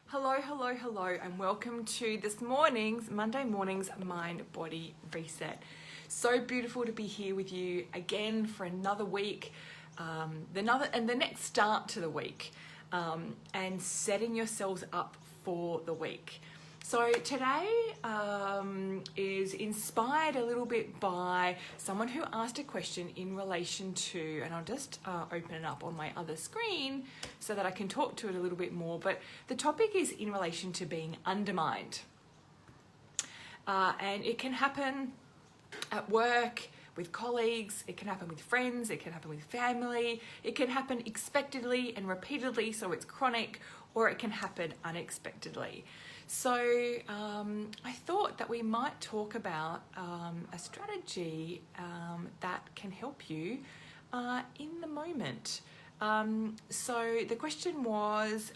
Hello, hello, hello, and welcome to this morning's, Monday morning's Mind Body Reset. So beautiful to be here with you again for another week, the next start to the week, and setting yourselves up for the week. So today is inspired a little bit by someone who asked a question in relation to, and I'll just open it up on my other screen so that I can talk to it a little bit more, but the topic is in relation to being undermined. And it can happen at work, with colleagues, it can happen with friends, it can happen with family, it can happen expectedly and repeatedly, so it's chronic, or it can happen unexpectedly. So I thought that we might talk about a strategy that can help you in the moment. So the question was,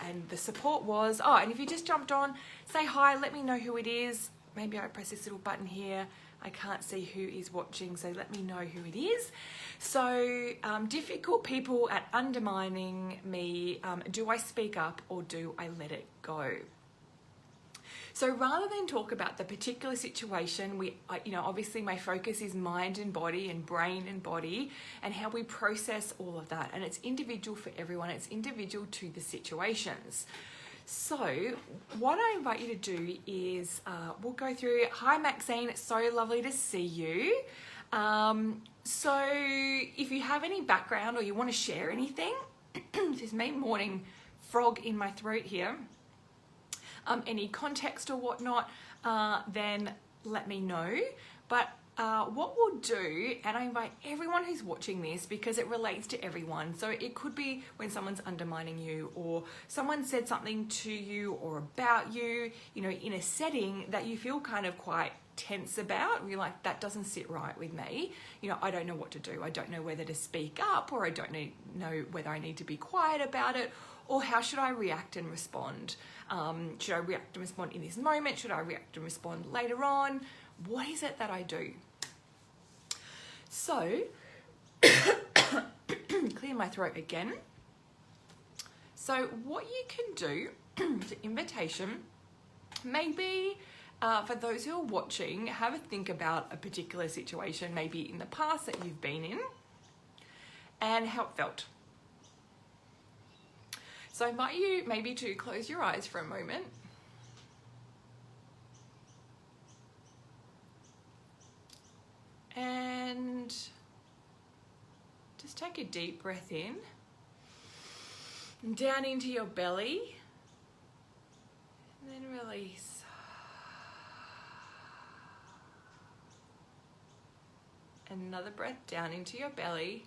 and the support was, and if you just jumped on, say hi, let me know who it is. Maybe I press this little button here. I can't see who is watching, so let me know who it is. So difficult people at undermining me, do I speak up or do I let it go? So rather than talk about the particular situation, obviously my focus is mind and body and brain and body and how we process all of that. And it's individual for everyone. It's individual to the situations. So what I invite you to do is we'll go through. Hi, Maxine. It's so lovely to see you. So if you have any background or you want to share anything, this is me, morning frog in my throat here. Any context or whatnot, then let me know. But what we'll do, and I invite everyone who's watching this because it relates to everyone. So it could be when someone's undermining you or someone said something to you or about you, in a setting that you feel kind of quite tense about. You're like, that doesn't sit right with me. I don't know what to do. I don't know whether to speak up, or I don't know whether I need to be quiet about it, or how should I react and respond? Should I react and respond in this moment? Should I react and respond later on? What is it that I do? So, clear my throat again. So what you can do, the invitation, maybe for those who are watching, have a think about a particular situation, maybe in the past that you've been in, and how it felt. So I invite you maybe to close your eyes for a moment. And just take a deep breath in, and down into your belly, and then release. Another breath down into your belly.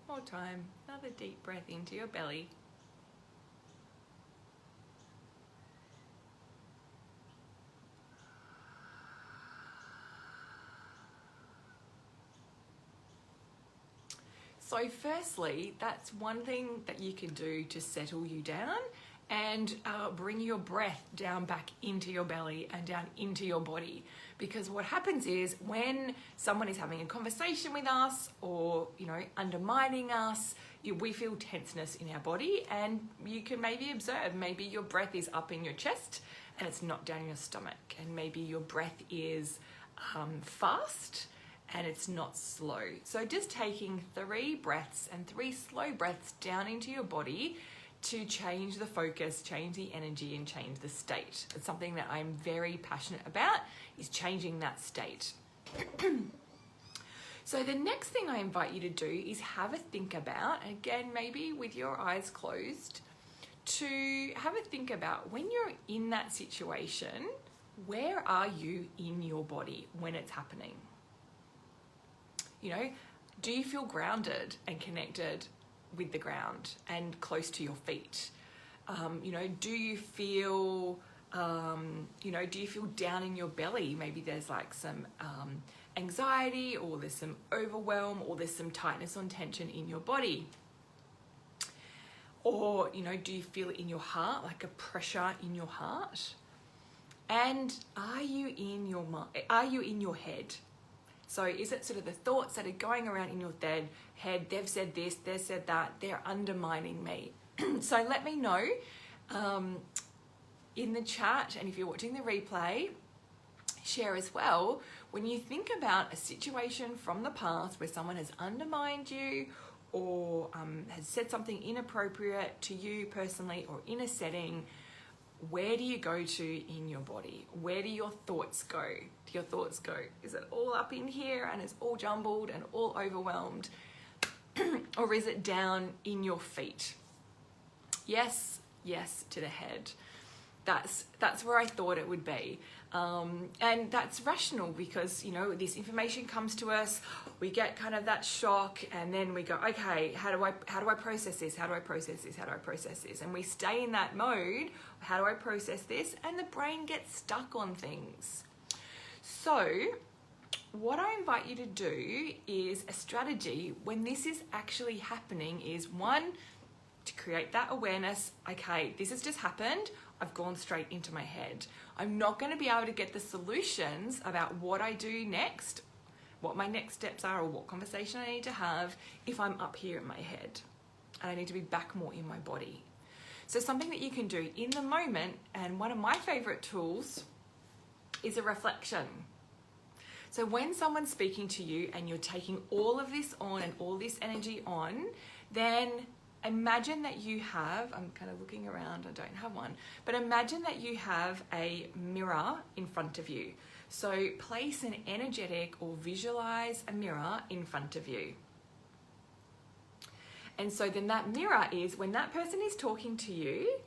More time, another deep breath into your belly. So firstly, that's one thing that you can do to settle you down and bring your breath down back into your belly and down into your body. Because what happens is when someone is having a conversation with us or, undermining us, we feel tenseness in our body, and you can maybe observe, maybe your breath is up in your chest and it's not down your stomach. And maybe your breath is fast and it's not slow. So just taking 3 breaths and 3 slow breaths down into your body to change the focus, change the energy, and change the state. It's something that I'm very passionate about, is changing that state. So the next thing I invite you to do is have a think about, again, maybe with your eyes closed, to have a think about when you're in that situation, where are you in your body when it's happening? Do you feel grounded and connected with the ground and close to your feet? Do you feel, do you feel down in your belly? Maybe there's like some anxiety, or there's some overwhelm, or there's some tightness on tension in your body. Or, do you feel it in your heart, like a pressure in your heart? And are you in your mind? Are you in your head? So is it sort of the thoughts that are going around in your head, they've said this, they've said that, they're undermining me. So let me know in the chat, and if you're watching the replay, share as well, when you think about a situation from the past where someone has undermined you or has said something inappropriate to you personally or in a setting, where do you go to in your body? Where do your thoughts go? Do your thoughts go? Is it all up in here and it's all jumbled and all overwhelmed? Or is it down in your feet? Yes, yes to the head. That's where I thought it would be. And that's rational because, you know, this information comes to us, we get kind of that shock, and then we go, okay, how do I process this? How do I process this? How do I process this? And we stay in that mode, how do I process this? And the brain gets stuck on things. So what I invite you to do is a strategy when this is actually happening is, one, to create that awareness. Okay, this has just happened. I've gone straight into my head. I'm not going to be able to get the solutions about what I do next, what my next steps are, or what conversation I need to have if I'm up here in my head. And I need to be back more in my body. So something that you can do in the moment, and one of my favorite tools is a reflection. So when someone's speaking to you and you're taking all of this on and all this energy on, then imagine that you have, I'm kind of looking around, I don't have one, but imagine that you have a mirror in front of you. So place an energetic or visualize a mirror in front of you. And so then that mirror is, when that person is talking to you,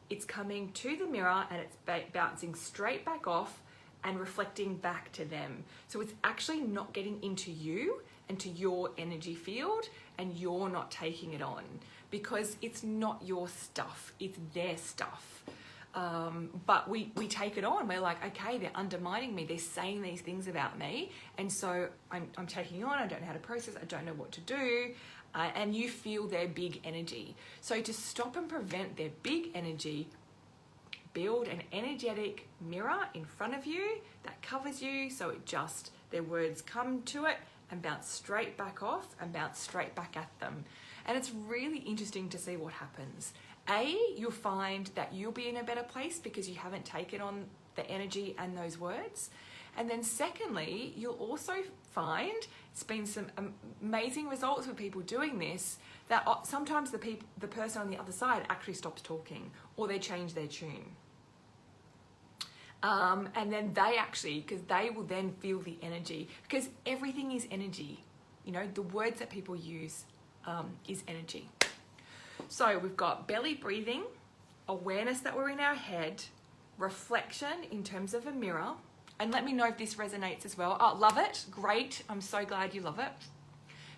it's coming to the mirror and it's bouncing straight back off and reflecting back to them. So it's actually not getting into you and to your energy field, and you're not taking it on because it's not your stuff, it's their stuff. But we take it on. We're like, okay, they're undermining me, they're saying these things about me, and so I'm taking on, I don't know how to process, I don't know what to do, and you feel their big energy. So to stop and prevent their big energy, build an energetic mirror in front of you that covers you, so it just, their words come to it and bounce straight back off and bounce straight back at them. And it's really interesting to see what happens. A, you'll find that you'll be in a better place because you haven't taken on the energy and those words. And then secondly, you'll also find, it's been some amazing results with people doing this, that sometimes the person on the other side actually stops talking or they change their tune. And then they actually, because they will then feel the energy, because everything is energy. You know, the words that people use is energy. So we've got belly breathing, awareness that we're in our head, reflection in terms of a mirror, and let me know if this resonates as well. Oh, love it. Great. I'm so glad you love it.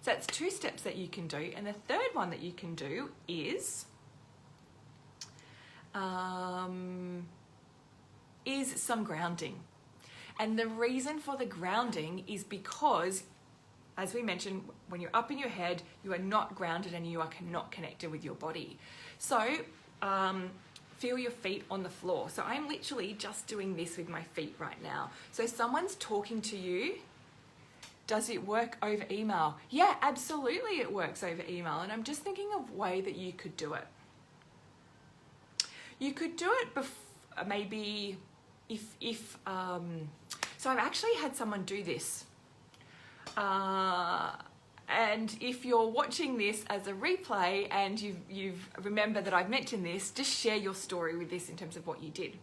So that's 2 steps that you can do. And the third one that you can do is some grounding. And the reason for the grounding is because, as we mentioned, when you're up in your head, you are not grounded and you are not connected with your body. So feel your feet on the floor. So I'm literally just doing this with my feet right now. So someone's talking to you. Does it work over email? Yeah, absolutely it works over email. And I'm just thinking of a way that you could do it. You could do it maybe if so I've actually had someone do this. And if you're watching this as a replay and you've remembered that I've mentioned this, just share your story with this in terms of what you did.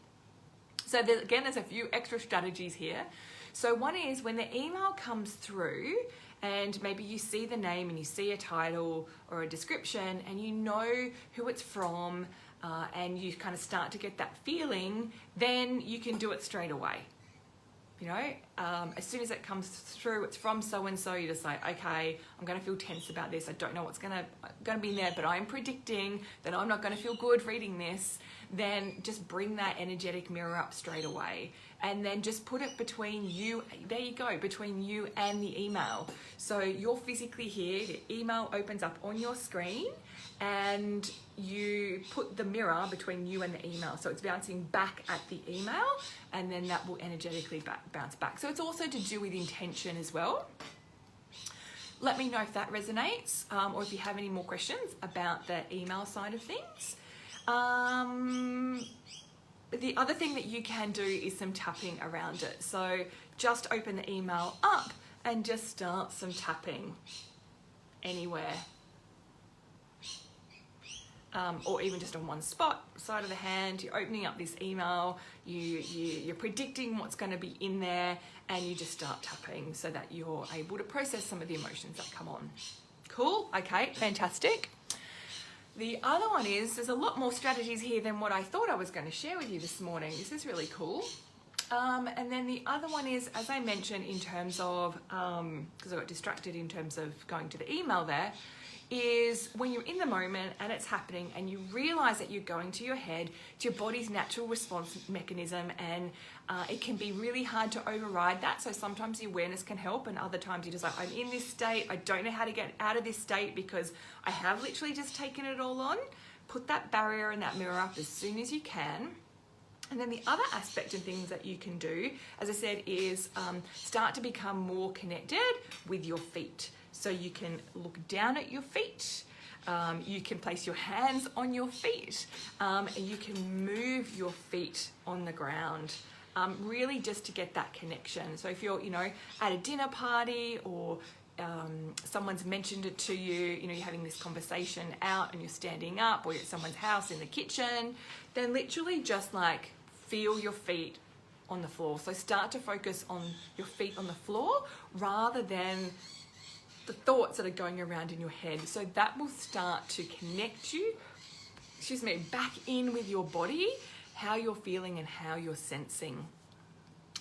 So there's a few extra strategies here. So one is when the email comes through and maybe you see the name and you see a title or a description and you know who it's from, and you kind of start to get that feeling, then you can do it straight away. You know, as soon as it comes through, it's from so-and-so, you just say, okay, I'm going to feel tense about this. I don't know what's going to be in there, but I'm predicting that I'm not going to feel good reading this. then just bring that energetic mirror up straight away. And then just put it between you, there you go, between you and the email. So you're physically here, the email opens up on your screen, and you put the mirror between you and the email. So it's bouncing back at the email, and then that will energetically bounce back. So it's also to do with intention as well. Let me know if that resonates, or if you have any more questions about the email side of things. The other thing that you can do is some tapping around it. So just open the email up and just start some tapping anywhere. Or even just on one side of the hand. You're opening up this email, you're predicting what's going to be in there, and you just start tapping so that you're able to process some of the emotions that come on. Cool? Okay, fantastic. The other one is, there's a lot more strategies here than what I thought I was going to share with you this morning. This is really cool. And then the other one is, as I mentioned, in terms of, because I got distracted in terms of going to the email there, is when you're in the moment and it's happening and you realize that you're going to your head, it's your body's natural response mechanism, and it can be really hard to override that. So sometimes the awareness can help, and other times you're just like, I'm in this state, I don't know how to get out of this state because I have literally just taken it all on. Put that barrier and that mirror up as soon as you can. And then the other aspect and things that you can do, as I said, is start to become more connected with your feet. So you can look down at your feet, you can place your hands on your feet, and you can move your feet on the ground, really just to get that connection. So if you're, at a dinner party, or someone's mentioned it to you, you're having this conversation out and you're standing up, or you're at someone's house in the kitchen, then literally just like feel your feet on the floor. So start to focus on your feet on the floor rather than the thoughts that are going around in your head. So that will start to connect you, back in with your body, how you're feeling and how you're sensing.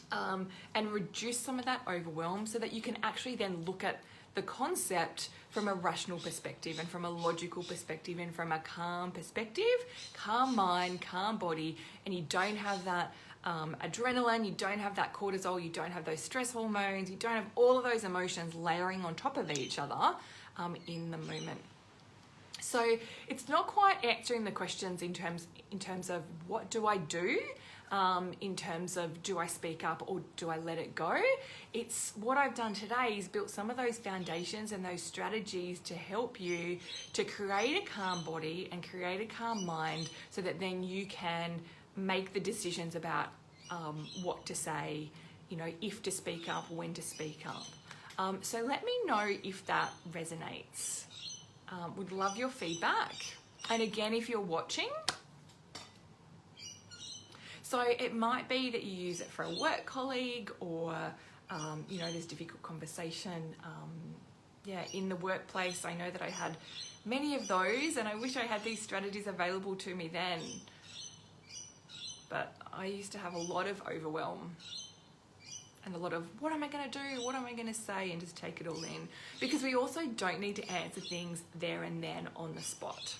And reduce some of that overwhelm so that you can actually then look at the concept from a rational perspective and from a logical perspective and from a calm perspective, calm mind, calm body, and you don't have that adrenaline, you don't have that cortisol, you don't have those stress hormones, you don't have all of those emotions layering on top of each other in the moment. So it's not quite answering the questions in terms of what do I do, in terms of do I speak up or do I let it go. It's what I've done today is built some of those foundations and those strategies to help you to create a calm body and create a calm mind so that then you can make the decisions about what to say, if to speak up, when to speak up. So let me know if that resonates. Would love your feedback. And again, if you're watching, so it might be that you use it for a work colleague, or there's difficult conversation in the workplace. I know that I had many of those, and I wish I had these strategies available to me then. But I used to have a lot of overwhelm and a lot of what am I going to do, what am I going to say, and just take it all in. Because we also don't need to answer things there and then on the spot.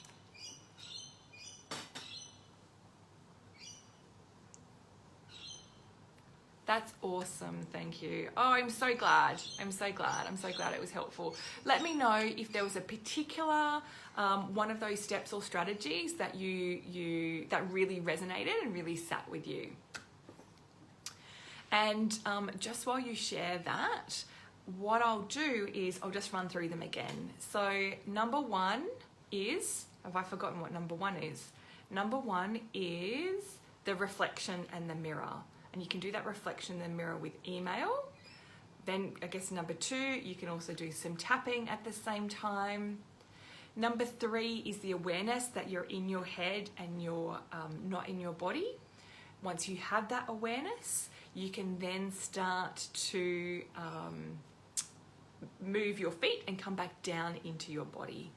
That's awesome, thank you. Oh, I'm so glad it was helpful. Let me know if there was a particular one of those steps or strategies that that really resonated and really sat with you. And just while you share that, what I'll do is I'll just run through them again. So number one is, have I forgotten what number one is? Number one is the reflection and the mirror. And you can do that reflection in the mirror with email. Then I guess number two, you can also do some tapping at the same time. Number three is the awareness that you're in your head and you're not in your body. Once you have that awareness, you can then start to move your feet and come back down into your body.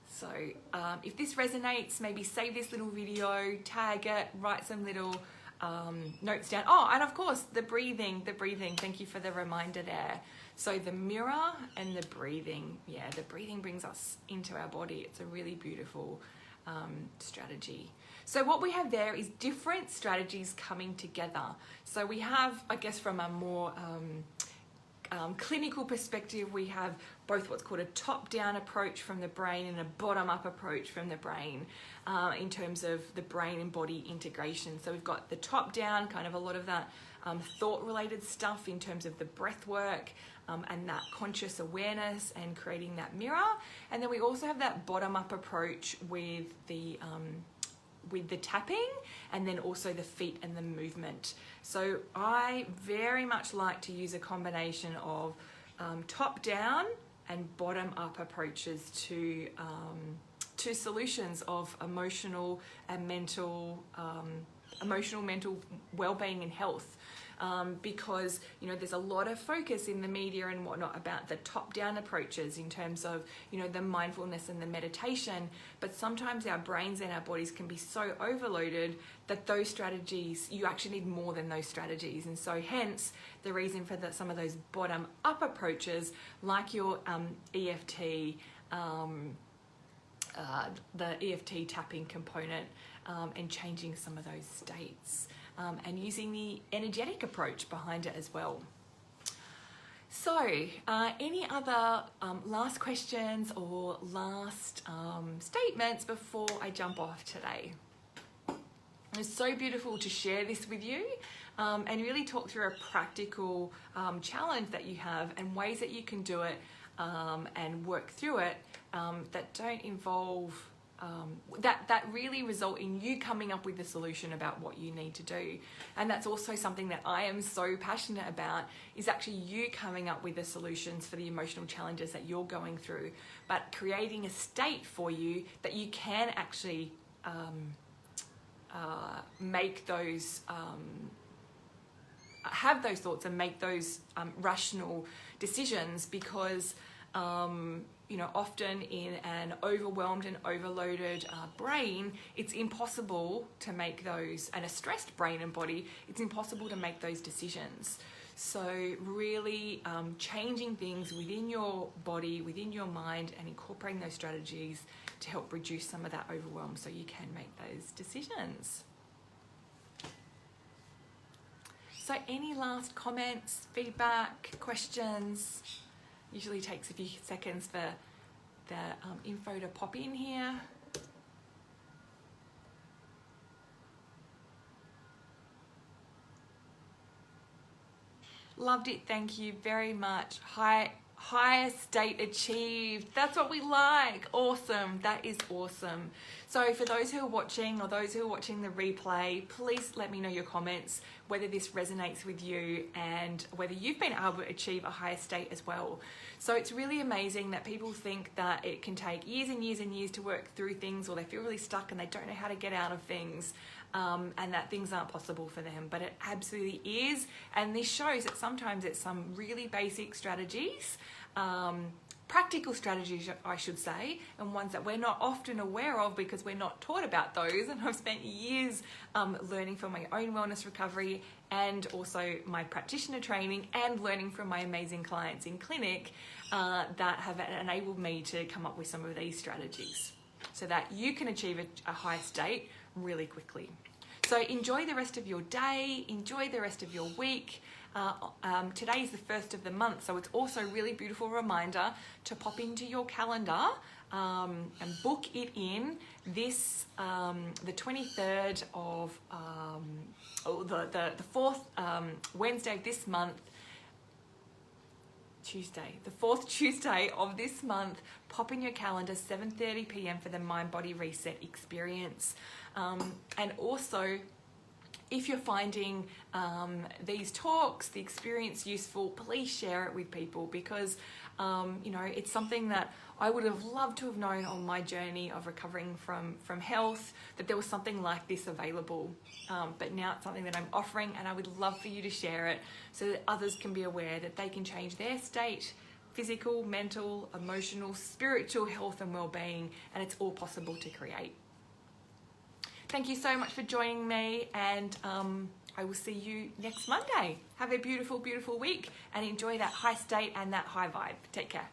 So if this resonates, maybe save this little video, tag it, write some little notes down. Oh, and of course, the breathing. Thank you for the reminder there. So the mirror and the breathing. Yeah, the breathing brings us into our body. It's a really beautiful strategy. So what we have there is different strategies coming together. So we have, I guess, from a more clinical perspective, we have both what's called a top-down approach from the brain and a bottom-up approach from the brain in terms of the brain and body integration. So we've got the top-down, kind of a lot of that thought-related stuff in terms of the breath work and that conscious awareness and creating that mirror. And then we also have that bottom-up approach with the tapping, and then also the feet and the movement. So I very much like to use a combination of top-down and bottom-up approaches to solutions of emotional, mental well-being and health. Because there's a lot of focus in the media and whatnot about the top-down approaches in terms of the mindfulness and the meditation, but sometimes our brains and our bodies can be so overloaded that those strategies, you actually need more than those strategies. And so hence the reason for some of those bottom-up approaches, like your EFT, the EFT tapping component, and changing some of those states. And using the energetic approach behind it as well. So, any other last questions or last statements before I jump off today? It's so beautiful to share this with you and really talk through a practical challenge that you have and ways that you can do it and work through it that don't involve that really result in you coming up with the solution about what you need to do. And that's also something that I am so passionate about, is actually you coming up with the solutions for the emotional challenges that you're going through, but creating a state for you that you can actually make those have those thoughts and make those rational decisions, because often in an overwhelmed and overloaded brain, it's impossible to make those, and a stressed brain and body, it's impossible to make those decisions. So really changing things within your body, within your mind, and incorporating those strategies to help reduce some of that overwhelm so you can make those decisions. So any last comments, feedback, questions? Usually takes a few seconds for the info to pop in here. Loved it, thank you very much. Higher state achieved. That's what we like. Awesome, that is awesome. So for those who are watching, or those who are watching the replay, please let me know your comments, whether this resonates with you and whether you've been able to achieve a higher state as well. So it's really amazing that people think that it can take years and years and years to work through things, or they feel really stuck and they don't know how to get out of things, and that things aren't possible for them, but it absolutely is. And this shows that sometimes it's some really basic strategies, practical strategies, I should say, and ones that we're not often aware of because we're not taught about those. And I've spent years learning from my own wellness recovery and also my practitioner training, and learning from my amazing clients in clinic that have enabled me to come up with some of these strategies so that you can achieve a high state really quickly. So enjoy the rest of your day, enjoy the rest of your week. Today is the first of the month, so it's also a really beautiful reminder to pop into your calendar and book it in this the 23rd of the fourth Wednesday of this month, the fourth Tuesday of this month. Pop in your calendar 7:30 p.m. for the MindBody Reset experience. And also, if you're finding these talks, the experience useful, please share it with people, because it's something that I would have loved to have known on my journey of recovering from health, that there was something like this available. But now it's something that I'm offering, and I would love for you to share it so that others can be aware that they can change their state, physical, mental, emotional, spiritual health and well-being, and it's all possible to create. Thank you so much for joining me, and I will see you next Monday. Have a beautiful, beautiful week and enjoy that high state and that high vibe. Take care.